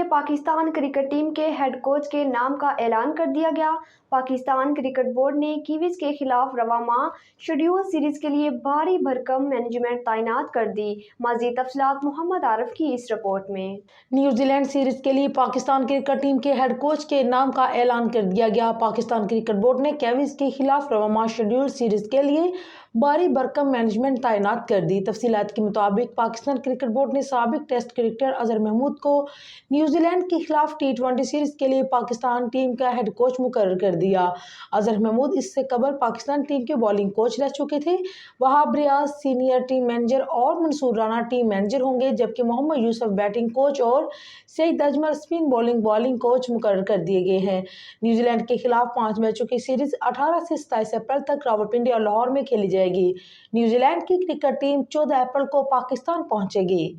Pakistan cricket team کے head coach کے نام کا اعلان کر دیا گیا۔ پاکستان کرکٹ بورڈ نے کیویز کے خلاف رواں ماہ شیڈول سیریز کے لیے بھاری بھرکم مینجمنٹ تعینات کر دی۔ مزید تفصیلات محمد عارف کی اس رپورٹ میں۔ نیوزی لینڈ سیریز کے لیے پاکستان کرکٹ ٹیم کے ہیڈ کوچ کے نام کا اعلان کر دیا گیا۔ پاکستان کرکٹ بورڈ نے کیویز کے خلاف رواں ماہ شیڈول سیریز کے لیے بھاری بھرکم مینجمنٹ تعینات کر دی۔ تفصیلات کے مطابق پاکستان کرکٹ بورڈ نے سابق ٹیسٹ کرکٹر اظہر محمود کو نیوزی لینڈ کے خلاف T20 سیریز کے لیے پاکستان ٹیم کا ہیڈ کوچ مقرر کر دیا۔ اظہر محمود اس سے قبل پاکستان ٹیم کے بالنگ کوچ رہ چکے تھے۔ Wahab Riaz senior team manager اور منصور رانا ٹیم مینیجر ہوں گے، جبکہ محمد یوسف بیٹنگ کوچ اور Saeed Ajmal spin bowling coach مقرر کر دیے گئے ہیں۔ نیوزی لینڈ کے خلاف 5 میچوں کی سیریز 18 سے 27 اپریل تک راولپنڈی اور لاہور میں کھیلی جائے گی۔ نیوزی لینڈ کی کرکٹ ٹیم 14 اپریل کو پاکستان پہنچے گی۔